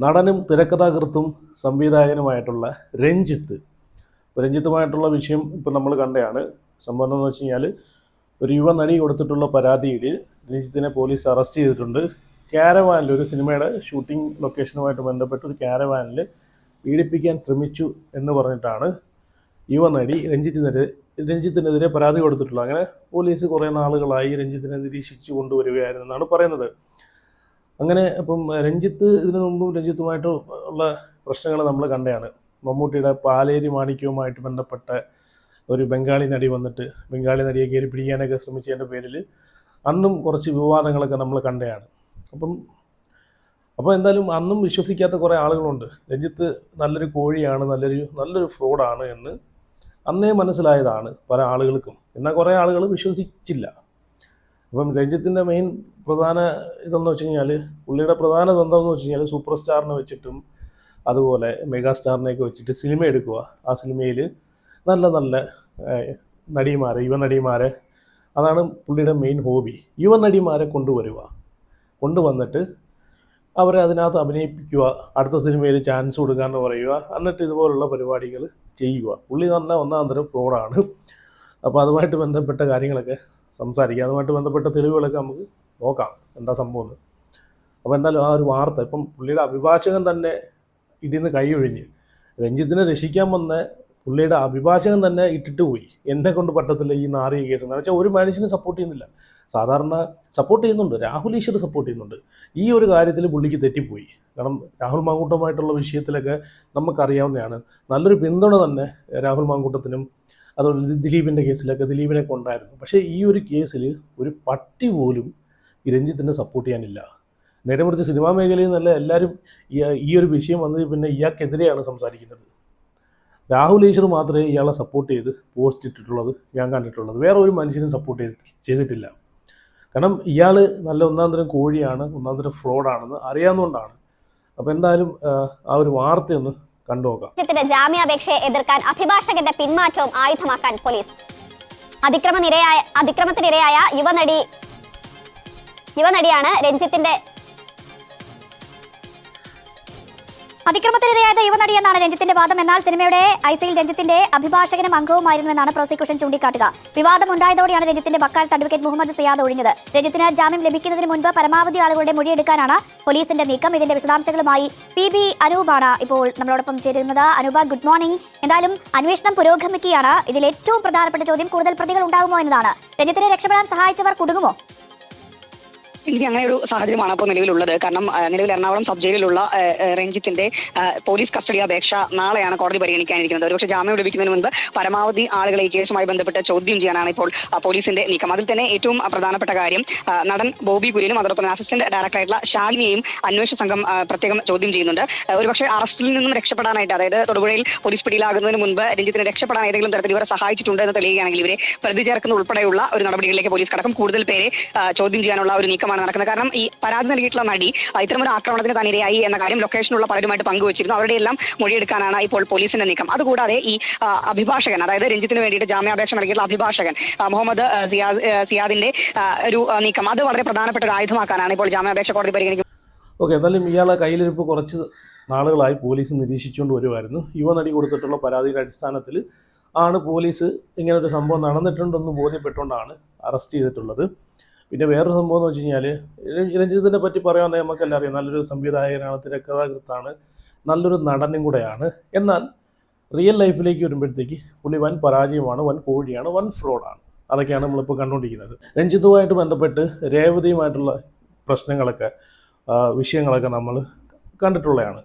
നടനും തിരക്കഥാകൃത്തും സംവിധായകനുമായിട്ടുള്ള രഞ്ജിത്ത്. രഞ്ജിത്തുമായിട്ടുള്ള വിഷയം ഇപ്പോൾ നമ്മൾ കണ്ടതാണ്. സംഭവം എന്താണെന്ന് വെച്ച് കഴിഞ്ഞാൽ, ഒരു യുവ നടി കൊടുത്തിട്ടുള്ള പരാതിയിൽ രഞ്ജിത്തിനെ പോലീസ് അറസ്റ്റ് ചെയ്തിട്ടുണ്ട്. കാരവാനിൽ, ഒരു സിനിമയുടെ ഷൂട്ടിംഗ് ലൊക്കേഷനുമായിട്ട് ബന്ധപ്പെട്ട് ഒരു കാരവാനിൽ പീഡിപ്പിക്കാൻ ശ്രമിച്ചു എന്ന് പറഞ്ഞിട്ടാണ് യുവ നടി രഞ്ജിത്തിനെതിരെ പരാതി കൊടുത്തിട്ടുള്ളത്. അങ്ങനെ പോലീസ് കുറേ നാളുകളായി രഞ്ജിത്തിനെ നിരീക്ഷിച്ചു കൊണ്ടുവരികയായിരുന്നെന്നാണ് പറയുന്നത്. അങ്ങനെ ഇപ്പം രഞ്ജിത്ത്, ഇതിനു മുമ്പും രഞ്ജിത്തുമായിട്ട് ഉള്ള പ്രശ്നങ്ങൾ നമ്മൾ കണ്ടതാണ്. മമ്മൂട്ടിയുടെ പാലേരി മാണിക്യവുമായിട്ട് ബന്ധപ്പെട്ട ഒരു ബംഗാളി നടി വന്നിട്ട് ബംഗാളി നടിയെ കയറി പിടിക്കാനൊക്കെ ശ്രമിച്ചതിൻ്റെ പേരിൽ അന്നും കുറച്ച് വിവാദങ്ങളൊക്കെ നമ്മൾ കണ്ടതാണ്. അപ്പോൾ എന്തായാലും അന്നും വിശ്വസിക്കാത്ത കുറേ ആളുകളുണ്ട്. രഞ്ജിത്ത് നല്ലൊരു കോഴിയാണ്, നല്ലൊരു ഫ്രോഡാണ് എന്ന് അന്നേ മനസ്സിലായതാണ് പല ആളുകൾക്കും. എന്നാൽ കുറേ ആളുകൾ വിശ്വസിച്ചില്ല. അപ്പം രഞ്ജിത്തിൻ്റെ മെയിൻ പ്രധാന ഇതെന്ന് വെച്ച് കഴിഞ്ഞാൽ, പുള്ളിയുടെ പ്രധാന തന്ത്രം എന്ന് വെച്ച് കഴിഞ്ഞാൽ, സൂപ്പർ സ്റ്റാറിനെ വെച്ചിട്ടും അതുപോലെ മെഗാ സ്റ്റാറിനെയൊക്കെ വെച്ചിട്ട് സിനിമ എടുക്കുക. ആ സിനിമയിൽ നല്ല നല്ല യുവ നടിമാരെ, അതാണ് പുള്ളിയുടെ മെയിൻ ഹോബി. യുവ നടിമാരെ കൊണ്ടുവന്നിട്ട് അവരെ അതിനകത്ത് അഭിനയിപ്പിക്കുക, അടുത്ത സിനിമയിൽ ചാൻസ് കൊടുക്കുക എന്ന് പറയുക, എന്നിട്ട് ഇതുപോലുള്ള പരിപാടികൾ ചെയ്യുക. പുള്ളി തന്നെ ഒന്നാം തരം ഫ്രോഡാണ്. അപ്പോൾ അതുമായിട്ട് ബന്ധപ്പെട്ട കാര്യങ്ങളൊക്കെ സംസാരിക്കുക, അതുമായിട്ട് ബന്ധപ്പെട്ട തെളിവുകളൊക്കെ നമുക്ക് നോക്കാം എന്താ സംഭവം. അപ്പോൾ എന്തായാലും ആ ഒരു വാർത്ത, ഇപ്പം പുള്ളിയുടെ അഭിഭാഷകൻ തന്നെ ഇതിൽ നിന്ന് കൈയൊഴിഞ്ഞ് രഞ്ജിത്തിനെ രക്ഷിക്കാൻ വന്ന പുള്ളിയുടെ അഭിഭാഷകൻ തന്നെ ഇട്ടിട്ട് പോയി. എന്നെ കൊണ്ട് പറ്റത്തില്ല ഈ നാറിയ കേസ് എന്ന് വെച്ചാൽ. ഒരു മനുഷ്യനെ സപ്പോർട്ട് ചെയ്യുന്നില്ല. സാധാരണ സപ്പോർട്ട് ചെയ്യുന്നുണ്ട്, രാഹുൽ ഈശ്വർ സപ്പോർട്ട് ചെയ്യുന്നുണ്ട്. ഈ ഒരു കാര്യത്തിൽ പുള്ളിക്ക് തെറ്റിപ്പോയി. കാരണം രാഹുൽ മാങ്കൂട്ടമായിട്ടുള്ള വിഷയത്തിലൊക്കെ നമുക്കറിയാവുന്നതാണ്. നല്ലൊരു പിന്തുണ തന്നെ രാഹുൽ മാങ്കൂട്ടത്തിനും അതുപോലെ ദിലീപിൻ്റെ കേസിലൊക്കെ ദിലീപിനെ കൊണ്ടായിരുന്നു. പക്ഷേ ഈ ഒരു കേസിൽ ഒരു പട്ടി പോലും ഈ രഞ്ജിത്തിനെ സപ്പോർട്ട് ചെയ്യാനില്ല. നേരെ മറിച്ച് സിനിമാ മേഖലയിൽ നിന്നല്ല എല്ലാവരും ഈ ഒരു വിഷയം വന്നത് പിന്നെ ഇയാൾക്കെതിരെയാണ് സംസാരിക്കുന്നത്. രാഹുൽ ഈശ്വർ മാത്രമേ ഇയാളെ സപ്പോർട്ട് ചെയ്ത് പോസ്റ്റ് ഇട്ടിട്ടുള്ളത് ഞാൻ കണ്ടിട്ടുള്ളത്. വേറെ ഒരു മനുഷ്യനും സപ്പോർട്ട് ചെയ്തിട്ടില്ല. കാരണം ഇയാൾ നല്ല ഒന്നാം തരം കോഴിയാണ്, ഒന്നാം തരം ഫ്രോഡാണെന്ന് അറിയാവുന്നതുകൊണ്ടാണ്. അപ്പോൾ എന്തായാലും ആ ഒരു വാർത്തയൊന്ന് കണ്ടുനോക്കാം. ജാമ്യാപേക്ഷയെ എതിർക്കാൻ അഭിഭാഷകന്റെ പിന്മാറ്റവും ആയുധമാക്കാൻ പോലീസ്. അതിക്രമത്തിനിരയായ യുവനടിയാണ് രഞ്ജിത്തിന്റെ അതിക്രമത്തിനിരയായ യുവനടി എന്നാണ് രഞ്ജിത്തിന്റെ വാദം. എന്നാൽ സിനിമയുടെ ഐസിയിൽ രഞ്ജിത്തിന്റെ അഭിഭാഷകനും അംഗവുമായിരുന്നുവെന്നാണ് പ്രോസിക്യൂഷൻ ചൂണ്ടിക്കാട്ടുക. വിവാദമുണ്ടായതോടെയാണ് രഞ്ജിത്തിന്റെ വക്കാലത്ത് അഡ്വക്കേറ്റ് മുഹമ്മദ് സിയാദ് ഒഴിഞ്ഞത്. രഞ്ജിത്തിന് ജാമ്യം ലഭിക്കുന്നതിന് മുൻപ് പരമാവധി ആളുകളുടെ മൊഴിയെടുക്കാനാണ് പോലീസിന്റെ നീക്കം. ഇതിന്റെ വിശദാംശങ്ങളുമായി PB അനൂപാണ് ഇപ്പോൾ നമ്മളോടൊപ്പം ചേരുന്നത്. Anupa, good morning. എന്തായാലും അന്വേഷണം പുരോഗമിക്കുകയാണ്. ഇതിൽ ഏറ്റവും പ്രധാനപ്പെട്ട ചോദ്യം, കൂടുതൽ പ്രതികൾ ഉണ്ടാകുമോ എന്നതാണ്. രഞ്ജിത്തിനെ രക്ഷപ്പെടാൻ സഹായിച്ചവർ കുടുങ്ങുമോ? എനിക്ക് അങ്ങനെ ഒരു സാഹചര്യമാണ് ഇപ്പോൾ നിലവിലുള്ളത്. കാരണം നിലവിൽ എറണാകുളം സബ് ജയിലിലുള്ള രഞ്ജിത്തിന്റെ പോലീസ് കസ്റ്റഡി അപേക്ഷ നാളെയാണ് കോടതി പരിഗണിക്കാനിരിക്കുന്നത്. ഒരുപക്ഷെ ജാമ്യം ലഭിക്കുന്നതിന് മുൻപ് പരമാവധി ആളുകളെ ഈ കേസുമായി ബന്ധപ്പെട്ട് ചോദ്യം ചെയ്യാനാണ് ഇപ്പോൾ പോലീസിന്റെ നീക്കം. അതിൽ തന്നെ ഏറ്റവും പ്രധാനപ്പെട്ട കാര്യം, നടൻ ബോബി കുര്യനും അതോടൊപ്പം അസിസ്റ്റന്റ് ഡയറക്ടറായിട്ടുള്ള ശാലിനിയെയും അന്വേഷണ സംഘം പ്രത്യേകം ചോദ്യം ചെയ്യുന്നുണ്ട്. ഒരുപക്ഷെ അറസ്റ്റിൽ നിന്നും രക്ഷപ്പെടാനായിട്ട്, അതായത് തൊടുപുഴയിൽ പോലീസ് പിടിയിലാകുന്നതിന് മുൻപ് രഞ്ജിത്തിനെ രക്ഷപ്പെടാൻ ഏതെങ്കിലും തരത്തിൽ ഇവരെ സഹായിച്ചിട്ടുണ്ട് എന്ന് തെളിയുകയാണെങ്കിൽ ഇവരെ പ്രതി ചേർക്കുന്ന ഉൾപ്പെടെയുള്ള ഒരു നടപടികളിലേക്ക് പോലീസ് കടക്കും. കൂടുതൽ പേരെ ചോദ്യം ചെയ്യാനുള്ള ഒരു നീക്കം നടക്കുന്നത്. കാരണം ഈ പരാതി നൽകിയിട്ടുള്ള നടി ഇത്തരമൊരു ആക്രമണത്തിന് താൻ ഇരയായി എന്ന കാര്യം ലൊക്കേഷനിലുള്ള പലരുമായിട്ട് പങ്കുവച്ചിരുന്നു. അവരുടെ എല്ലാം മൊഴിയെടുക്കാനാണ് ഇപ്പോൾ പോലീസിന്റെ നീക്കം. അതുകൂടാതെ ഈ അഭിഭാഷകൻ, അതായത് രഞ്ജിത്തിന് വേണ്ടിയിട്ട് ജാമ്യാപേക്ഷ നൽകിയിട്ടുള്ള അഭിഭാഷകൻ മുഹമ്മദ് സിയാദിന്റെ ഒരു നീക്കം, അത് വളരെ പ്രധാനപ്പെട്ട ഒരു ആയുധമാക്കാനാണ് ഇപ്പോൾ ജാമ്യാപേക്ഷ കോടതി പരിഗണിക്കുന്നത്. ഓക്കെ, എന്നാലും ഇയാളെ കയ്യിലിരിപ്പ് കുറച്ച് നാളുകളായി പോലീസ് നിരീക്ഷിച്ചുകൊണ്ട് വരുമായിരുന്നു. യുവനടി കൊടുത്തിട്ടുള്ള പരാതിയുടെ അടിസ്ഥാനത്തിൽ ആണ് പോലീസ് ഇങ്ങനൊരു സംഭവം നടന്നിട്ടുണ്ടെന്ന് ബോധ്യപ്പെട്ടുകൊണ്ടാണ് അറസ്റ്റ് ചെയ്തിട്ടുള്ളത്. പിന്നെ വേറൊരു സംഭവം എന്ന് വെച്ച് കഴിഞ്ഞാൽ, രഞ്ജിത്തിനെ പറ്റി പറയാമെങ്കിൽ നമുക്കെല്ലാം അറിയാം. നല്ലൊരു സംവിധായകനാണ്, തിരക്കഥാകൃത്താണ്, നല്ലൊരു നടനും കൂടെയാണ്. എന്നാൽ റിയൽ ലൈഫിലേക്ക് വരുമ്പോഴത്തേക്ക് പുള്ളി വൻ പരാജയമാണ്, വൻ കോഴിയാണ്, വൻ ഫ്രോഡാണ്. അതൊക്കെയാണ് നമ്മളിപ്പോൾ കണ്ടുകൊണ്ടിരിക്കുന്നത്. രഞ്ജിത്തുമായിട്ട് ബന്ധപ്പെട്ട് രേവതിയുമായിട്ടുള്ള പ്രശ്നങ്ങളൊക്കെ, വിഷയങ്ങളൊക്കെ നമ്മൾ കണ്ടിട്ടുള്ളതാണ്.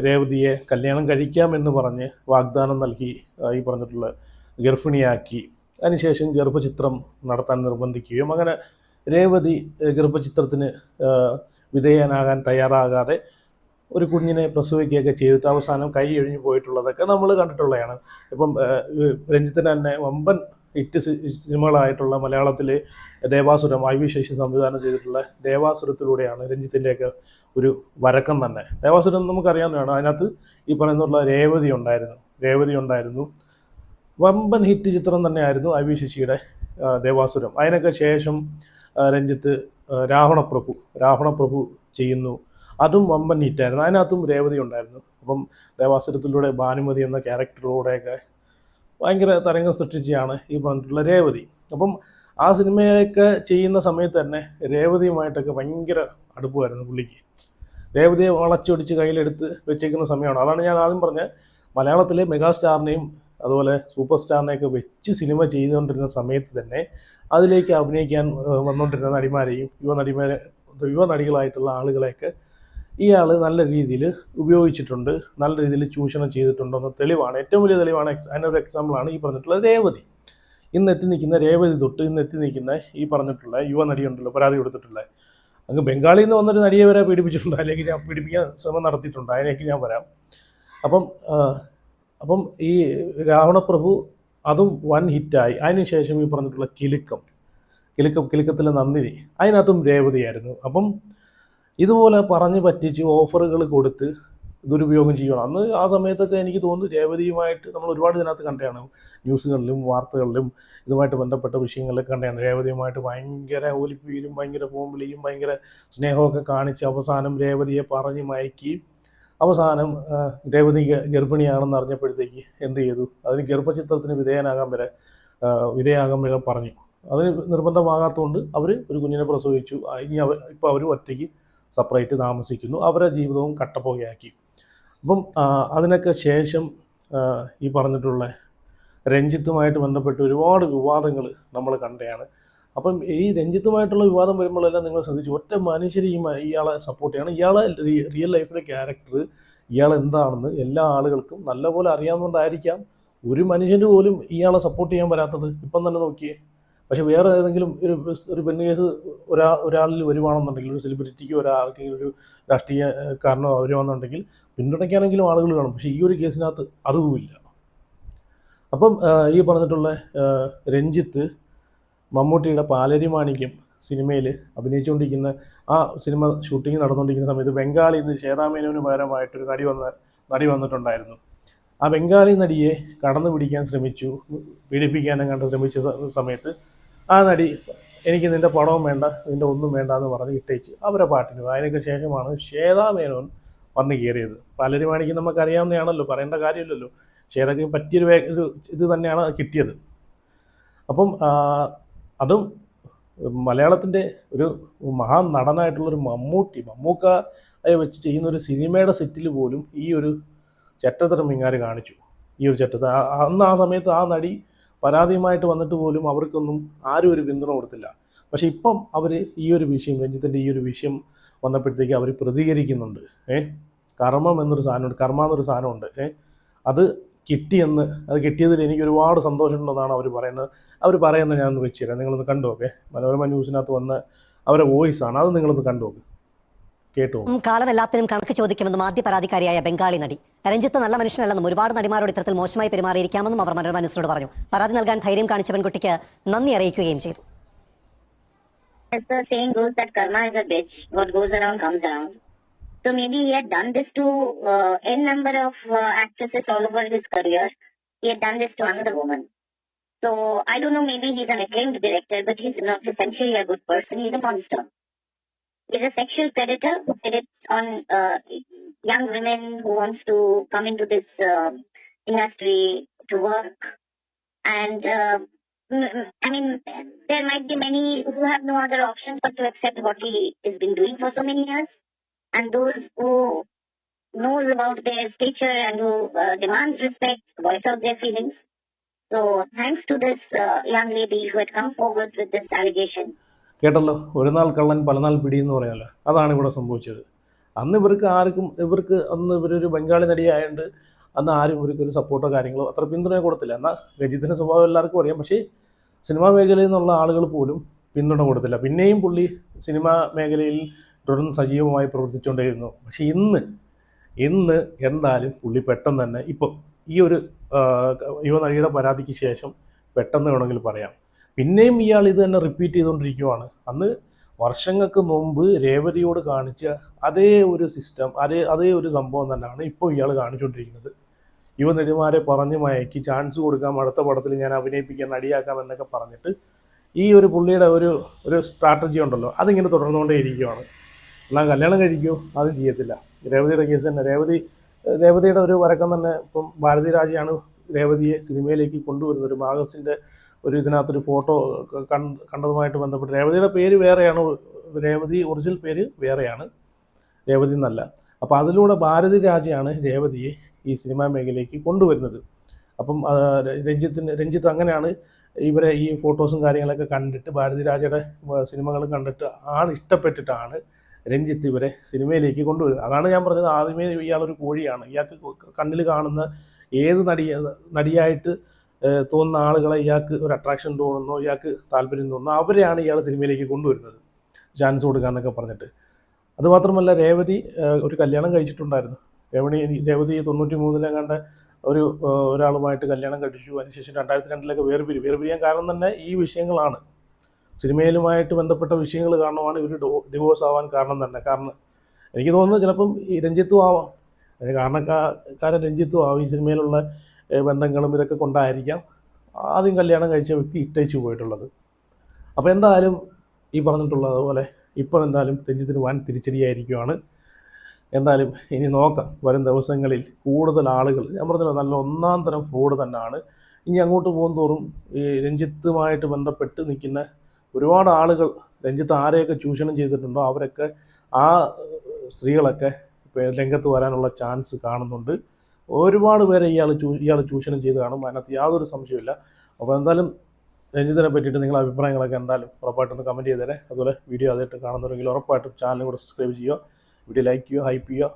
രേവതിയെ കല്യാണം കഴിക്കാമെന്ന് പറഞ്ഞ് വാഗ്ദാനം നൽകി ഈ പറഞ്ഞിട്ടുള്ള ഗർഭിണിയാക്കി, അതിനുശേഷം ഗർഭചിത്രം നടത്താൻ നിർബന്ധിക്കുകയും അങ്ങനെ രേവതി ഗർഭചിത്രത്തിന് വിധേയനാകാൻ തയ്യാറാകാതെ ഒരു കുഞ്ഞിനെ പ്രസവിക്കുകയൊക്കെ ചെയ്തിട്ട് അവസാനം കൈ എഴിഞ്ഞു പോയിട്ടുള്ളതൊക്കെ നമ്മൾ കണ്ടിട്ടുള്ളതാണ്. ഇപ്പം രഞ്ജിത്തിന് തന്നെ വമ്പൻ ഹിറ്റ് സിനിമകളായിട്ടുള്ള മലയാളത്തിലെ ദേവാസുരം, IV ശശി സംവിധാനം ചെയ്തിട്ടുള്ള ദേവാസുരത്തിലൂടെയാണ് രഞ്ജിത്തിൻ്റെയൊക്കെ ഒരു വരക്കം തന്നെ. ദേവാസുരം നമുക്കറിയാവുന്നതാണ്. അതിനകത്ത് ഈ പറയുന്നുള്ള രേവതി ഉണ്ടായിരുന്നു. വമ്പൻ ഹിറ്റ് ചിത്രം തന്നെയായിരുന്നു IV ശശിയുടെ ദേവാസുരം. അതിനൊക്കെ ശേഷം രഞ്ജിത്ത് രാവണപ്രഭു ചെയ്യുന്നു. അതും വമ്പൻ ഹിറ്റായിരുന്നു. അതിനകത്തും രേവതി ഉണ്ടായിരുന്നു. അപ്പം ദേവാസുരത്തിലൂടെ ഭാനുമതി എന്ന ക്യാരക്ടറിലൂടെയൊക്കെ ഭയങ്കര തരംഗം സൃഷ്ടിച്ചാണ് ഈ പറഞ്ഞിട്ടുള്ള രേവതി. അപ്പം ആ സിനിമയൊക്കെ ചെയ്യുന്ന സമയത്ത് തന്നെ രേവതിയുമായിട്ടൊക്കെ ഭയങ്കര അടുപ്പമായിരുന്നു പുള്ളിക്ക്. രേവതിയെ വളച്ചൊടിച്ച് കയ്യിലെടുത്ത് വെച്ചേക്കുന്ന സമയമാണ്. അതാണ് ഞാൻ ആദ്യം പറഞ്ഞ മലയാളത്തിലെ മെഗാസ്റ്റാറിനെയും അതുപോലെ സൂപ്പർ സ്റ്റാറിനെയൊക്കെ വെച്ച് സിനിമ ചെയ്തുകൊണ്ടിരുന്ന സമയത്ത് തന്നെ അതിലേക്ക് അഭിനയിക്കാൻ വന്നുകൊണ്ടിരുന്ന നടിമാരെയും യുവ നടികളായിട്ടുള്ള ആളുകളെയൊക്കെ ഇയാൾ നല്ല രീതിയിൽ ഉപയോഗിച്ചിട്ടുണ്ട്, നല്ല രീതിയിൽ ചൂഷണം ചെയ്തിട്ടുണ്ടെന്ന തെളിവാണ്, ഏറ്റവും വലിയ തെളിവാണ്. അതിനൊരു എക്സാമ്പിളാണ് ഈ പറഞ്ഞിട്ടുള്ള രേവതി. ഇന്ന് എത്തി നിൽക്കുന്ന രേവതി തൊട്ട് ഇന്ന് എത്തി നിൽക്കുന്ന ഈ പറഞ്ഞിട്ടുള്ള യുവ നടിയുണ്ടല്ലോ, പരാതി കൊടുത്തിട്ടുള്ള, അങ്ങ് ബംഗാളിൽ നിന്ന് വന്നൊരു നടിയെ വരെ പീഡിപ്പിച്ചിട്ടുണ്ട്, അല്ലെങ്കിൽ ഞാൻ പീഡിപ്പിക്കാൻ ശ്രമം നടത്തിയിട്ടുണ്ട്. അതിലേക്ക് ഞാൻ വരാം. അപ്പം ഈ രാവണപ്രഭു അതും വൻ ഹിറ്റായി. അതിനുശേഷം ഈ പറഞ്ഞിട്ടുള്ള കിലുക്കത്തിലെ നന്ദിനി, അതിനകത്തും രേവതിയായിരുന്നു. അപ്പം ഇതുപോലെ പറഞ്ഞ് പറ്റിച്ച് ഓഫറുകൾ കൊടുത്ത് ദുരുപയോഗം ചെയ്യണം. അന്ന് ആ സമയത്തൊക്കെ എനിക്ക് തോന്നുന്നു രേവതിയുമായിട്ട് നമ്മൾ ഒരുപാട് ഇതിനകത്ത് കണ്ടതാണ്, ന്യൂസുകളിലും വാർത്തകളിലും ഇതുമായിട്ട് ബന്ധപ്പെട്ട വിഷയങ്ങളിലൊക്കെ കണ്ടതാണ്. രേവതിയുമായിട്ട് ഭയങ്കര ഒലിപ്പിയിലും ഭയങ്കര ഫോംവിളിയും ഭയങ്കര സ്നേഹമൊക്കെ കാണിച്ച് അവസാനം രേവതിയെ പറഞ്ഞ് മയക്കി അവസാനം രേവതി ഗർഭിണിയാണെന്ന് അറിഞ്ഞപ്പോഴത്തേക്ക് എന്ത് ചെയ്തു, അതിന് ഗർഭചിത്രത്തിന് വിധേയാകാൻ വരെ പറഞ്ഞു. അതിന് നിർബന്ധമാകാത്തതുകൊണ്ട് അവർ ഒരു കുഞ്ഞിനെ പ്രസവിച്ചു. ഇനി ഇപ്പോൾ അവർ ഒറ്റയ്ക്ക് സെപ്പറേറ്റ് താമസിക്കുന്നു, അവരുടെ ജീവിതവും കട്ടപ്പുകയാക്കി. അപ്പം അതിനൊക്കെ ശേഷം ഈ പറഞ്ഞിട്ടുള്ള രഞ്ജിത്തുമായിട്ട് ബന്ധപ്പെട്ട് ഒരുപാട് വിവാദങ്ങൾ നമ്മൾ കണ്ടതാണ്. അപ്പം ഈ രഞ്ജിത്തുമായിട്ടുള്ള വിവാദം വരുമ്പോഴെല്ലാം നിങ്ങൾ ശ്രദ്ധിച്ചു, ഒറ്റ മനുഷ്യർ ഇയാളെ സപ്പോർട്ട് ചെയ്യണം. ഇയാളെ റിയൽ ലൈഫിലെ ക്യാരക്ടർ ഇയാൾ എന്താണെന്ന് എല്ലാ ആളുകൾക്കും നല്ലപോലെ അറിയാവുന്നതുകൊണ്ടായിരിക്കാം ഒരു മനുഷ്യന് പോലും ഇയാളെ സപ്പോർട്ട് ചെയ്യാൻ വരാത്തത്. ഇപ്പം തന്നെ നോക്കിയേ. പക്ഷെ വേറെ ഏതെങ്കിലും ഒരു പെണ്ണ് കേസ് ഒരാളിൽ വരുവാണെന്നുണ്ടെങ്കിൽ, ഒരു സെലിബ്രിറ്റിക്ക് ഒരാൾക്കെങ്കിലും ഒരു രാഷ്ട്രീയക്കാരനോ വരുവാണെന്നുണ്ടെങ്കിൽ പിന്തുണയ്ക്കാനെങ്കിലും ആളുകൾ കാണും. പക്ഷേ ഈ ഒരു കേസിനകത്ത് അതുമില്ല. അപ്പം ഈ പറഞ്ഞിട്ടുള്ള രഞ്ജിത്ത് മമ്മൂട്ടിയുടെ പാലരിമാണിക്യം സിനിമയിൽ അഭിനയിച്ചുകൊണ്ടിരിക്കുന്ന ആ സിനിമ ഷൂട്ടിംഗ് നടന്നുകൊണ്ടിരിക്കുന്ന സമയത്ത് ബംഗാളിൽ നിന്ന് ശ്വേതാമേനോന് പകരമായിട്ടൊരു നടി വന്നിട്ടുണ്ടായിരുന്നു. ആ ബംഗാളി നടിയെ കടന്നു പിടിക്കാൻ ശ്രമിച്ചു, പീഡിപ്പിക്കാനെങ്ങാണ്ട് ശ്രമിച്ച സമയത്ത് ആ നടി എനിക്ക് നിൻ്റെ പണവും വേണ്ട, നിൻ്റെ ഒന്നും വേണ്ട എന്ന് പറഞ്ഞ് ഇട്ടേച്ച് അവരെ പാട്ടിന്. അതിനൊക്കെ ശേഷമാണ് ശ്വേതാമേനോൻ വന്ന് കയറിയത്. പാലരിമാണിക്യം നമുക്കറിയാവുന്നതാണല്ലോ, പറയേണ്ട കാര്യമില്ലല്ലോ. ശ്വേതയ്ക്ക് പറ്റിയൊരു ഇത് തന്നെയാണ് കിട്ടിയത്. അപ്പം അതും മലയാളത്തിൻ്റെ ഒരു മഹാ നടനായിട്ടുള്ളൊരു മമ്മൂക്കയെ വെച്ച് ചെയ്യുന്ന ഒരു സിനിമയുടെ സെറ്റിൽ പോലും ഈ ഒരു ചെറ്റത്തരം ഇങ്ങാര് കാണിച്ചു. ഈ ഒരു ചെറ്റത്ത അന്ന് ആ സമയത്ത് ആ നടി പരാതിയുമായിട്ട് വന്നിട്ട് പോലും അവർക്കൊന്നും ആരും ഒരു പിന്തുണ കൊടുത്തില്ല. പക്ഷേ ഇപ്പം അവർ ഈ ഒരു വിഷയം, രഞ്ജിത്തിൻ്റെ ഈ ഒരു വിഷയം വന്നപ്പോഴത്തേക്ക് അവർ പ്രതികരിക്കുന്നുണ്ട്. കർമ്മം എന്നൊരു സാധനമുണ്ട്. അത് കിട്ടിയതിൽ എനിക്ക് ഒരുപാട് സന്തോഷമുണ്ടെന്നാണ് അവർ പറയുന്നത്. ഞാനൊന്ന് വെച്ച് തരാം, നിങ്ങളൊന്ന് കണ്ടു നോക്കേ. മനോരമ ന്യൂസിനകത്ത് വന്ന അവരുടെ വോയിസാണ്, അത് നിങ്ങളൊന്ന് കണ്ടു നോക്ക്, കേട്ടോ. കാലം എല്ലാത്തിനും കണക്ക് ചോദിക്കുമെന്നും ആദ്യ പരാതിക്കാരിയായ ബംഗാളി നടി രഞ്ജിത്ത് നല്ല മനുഷ്യനല്ലെന്നും ഒരുപാട് നടിമാരോട് ഇത്തരത്തിൽ മോശമായി പെരുമാറിയിരിക്കാമെന്നും അവർ മനോരമ ന്യൂസിനോട് പറഞ്ഞു. പരാതി നൽകാൻ ധൈര്യം കാണിച്ച പെൺകുട്ടിക്ക് നന്ദി അറിയിക്കുകയും ചെയ്തു. So maybe he had done this to n number of actresses all over his career. He had done this to another woman. So I don't know, maybe he's an acclaimed director, but he's not essentially a good person. He's a monster. He's a sexual predator who predates on young women who wants to come into this industry to work. And I mean, there might be many who have no other options but to accept what he has been doing for so many years. And those who knows about their stature and who demands respect, voice out their feelings. So thanks to this young lady who had come forward with this allegation. കേട്ടല്ലോ, ഒരു നാൾ കള്ളൻ പലനാൾ പിടി എന്ന് പറയാമല്ലോ, അതാണ് ഇവിടെ സംഭവിച്ചത്. അന്ന് ഇവരൊരു ബംഗാളി നടിയായതുകൊണ്ട് അന്ന് ആരും ഇവർക്കൊരു സപ്പോർട്ടോ കാര്യങ്ങളോ അത്ര പിന്തുണ കൊടുത്തില്ല. എന്നാൽ രഞ്ജിത്തിൻ്റെ സ്വഭാവം എല്ലാവർക്കും അറിയാം. പക്ഷേ സിനിമാ മേഖലയിൽ നിന്നുള്ള ആളുകൾ പോലും പിന്തുണ കൊടുത്തില്ല. പിന്നെയും പുള്ളി സിനിമാ മേഖലയിൽ തുടർന്ന് സജീവമായി പ്രവർത്തിച്ചുകൊണ്ടേയിരുന്നു. പക്ഷേ ഇന്ന് എന്തായാലും പുള്ളി പെട്ടെന്ന് തന്നെ ഇപ്പം ഈ ഒരു യുവനടിയുടെ പരാതിക്ക് ശേഷം പെട്ടെന്ന് വേണമെങ്കിൽ പറയാം, പിന്നെയും ഇയാൾ ഇത് തന്നെ റിപ്പീറ്റ് ചെയ്തുകൊണ്ടിരിക്കുകയാണ്. അന്ന് വർഷങ്ങൾക്ക് മുമ്പ് രേവതിയോട് കാണിച്ച അതേ ഒരു സിസ്റ്റം, അതേ ഒരു സംഭവം തന്നെയാണ് ഇപ്പോൾ ഇയാൾ കാണിച്ചുകൊണ്ടിരിക്കുന്നത്. യുവനടിമാരെ പറഞ്ഞ് മയക്കി ചാൻസ് കൊടുക്കാം, അടുത്ത പടത്തിൽ ഞാൻ അഭിനയിപ്പിക്കാൻ, നടിയാക്കാം എന്നൊക്കെ പറഞ്ഞിട്ട് ഈ ഒരു പുള്ളിയുടെ ഒരു സ്ട്രാറ്റജി ഉണ്ടല്ലോ, അതിങ്ങനെ തുടർന്നുകൊണ്ടേ ഇരിക്കുകയാണ്. എന്നാൽ കല്യാണം കഴിക്കുമോ അതും ചെയ്യത്തില്ല. രേവതിയുടെ കേസ് തന്നെ, രേവതിയുടെ ഒരു വരക്കം തന്നെ ഇപ്പം ഭാരതി രാജയാണ് രേവതിയെ സിനിമയിലേക്ക് കൊണ്ടുവരുന്നത്. ഒരു മാഗസിൻ്റെ ഒരു ഇതിനകത്തൊരു ഫോട്ടോ കണ്ടതുമായിട്ട് ബന്ധപ്പെട്ട് രേവതിയുടെ പേര് വേറെയാണ്, രേവതി ഒറിജിനൽ പേര് വേറെയാണ്, രേവതി എന്നല്ല. അപ്പോൾ അതിലൂടെ ഭാരതി രാജയാണ് രേവതിയെ ഈ സിനിമാ മേഖലയിലേക്ക് കൊണ്ടുവരുന്നത്. അപ്പം രഞ്ജിത്ത് അങ്ങനെയാണ് ഇവരെ ഈ ഫോട്ടോസും കാര്യങ്ങളൊക്കെ കണ്ടിട്ട് ഭാരതി രാജയുടെ സിനിമകൾ കണ്ടിട്ട് ഇഷ്ടപ്പെട്ടിട്ടാണ് രഞ്ജിത്ത് ഇവരെ സിനിമയിലേക്ക് കൊണ്ടുവരുന്നത്. അതാണ് ഞാൻ പറഞ്ഞത്, ആദ്യമേ ഇയാളൊരു കോഴിയാണ്. ഇയാൾക്ക് കണ്ണിൽ കാണുന്ന ഏത് നടിയായിട്ട് തോന്നുന്ന ആളുകളെ ഇയാൾക്ക് ഒരു അട്രാക്ഷൻ തോന്നുന്നോ, ഇയാൾക്ക് താല്പര്യം തോന്നുന്നോ അവരെയാണ് ഇയാൾ സിനിമയിലേക്ക് കൊണ്ടുവരുന്നത്, ചാൻസ് കൊടുക്കാമെന്നൊക്കെ പറഞ്ഞിട്ട്. അതുമാത്രമല്ല, രേവതി ഒരു കല്യാണം കഴിച്ചിട്ടുണ്ടായിരുന്നു. രേവതി 93 കണ്ട ഒരാളുമായിട്ട് കല്യാണം കഴിച്ചു. അതിനുശേഷം 2002 വേർപിരിയാൻ കാരണം തന്നെ ഈ വിഷയങ്ങളാണ്, സിനിമയിലുമായിട്ട് ബന്ധപ്പെട്ട വിഷയങ്ങൾ കാരണമാണ് ഇവർ ഡിവോഴ്സ് ആവാൻ കാരണം തന്നെ. കാരണം എനിക്ക് തോന്നുന്നു ചിലപ്പം ഈ രഞ്ജിത്തും ആവാം, കാരണക്കാരൻ രഞ്ജിത്തും ആവും. ഈ സിനിമയിലുള്ള ബന്ധങ്ങളും ഇതൊക്കെ കൊണ്ടായിരിക്കാം ആദ്യം കല്യാണം കഴിച്ച വ്യക്തി ഇട്ടേച്ച് പോയിട്ടുള്ളത്. അപ്പോൾ എന്തായാലും ഈ പറഞ്ഞിട്ടുള്ളതുപോലെ ഇപ്പോൾ എന്തായാലും രഞ്ജിത്തിന് വൻ തിരിച്ചടിയായിരിക്കുവാണ്. എന്തായാലും ഇനി നോക്കാം, വരും ദിവസങ്ങളിൽ കൂടുതൽ ആളുകൾ, ഞാൻ പറഞ്ഞല്ലോ നല്ല ഒന്നാം തരം ഫ്രോഡ് തന്നെയാണ്. ഇനി അങ്ങോട്ട് പോകുന്തോറും ഈ രഞ്ജിത്തുമായിട്ട് ബന്ധപ്പെട്ട് നിൽക്കുന്ന ഒരുപാട് ആളുകൾ, രഞ്ജിത്ത് ആരെയൊക്കെ ചൂഷണം ചെയ്തിട്ടുണ്ടോ അവരൊക്കെ, ആ സ്ത്രീകളൊക്കെ രംഗത്ത് വരാനുള്ള ചാൻസ് കാണുന്നുണ്ട്. ഒരുപാട് പേരെ ഇയാൾ ചൂഷണം ചെയ്ത് കാണും, അതിനകത്ത് യാതൊരു സംശയമില്ല. അപ്പോൾ എന്തായാലും രഞ്ജിത്തിനെ പറ്റിയിട്ട് നിങ്ങളുടെ അഭിപ്രായങ്ങളൊക്കെ എന്തായാലും ഉറപ്പായിട്ടൊന്ന് കമൻറ്റ് ചെയ്തേരെ. അതുപോലെ വീഡിയോ ആദ്യമായിട്ട് കാണുന്നവരെങ്കിൽ ഉറപ്പായിട്ടും ചാനലും കൂടെ സബ്സ്ക്രൈബ് ചെയ്യുക, വീഡിയോ ലൈക്ക് ചെയ്യുക, ഹൈപ്പ് ചെയ്യുക.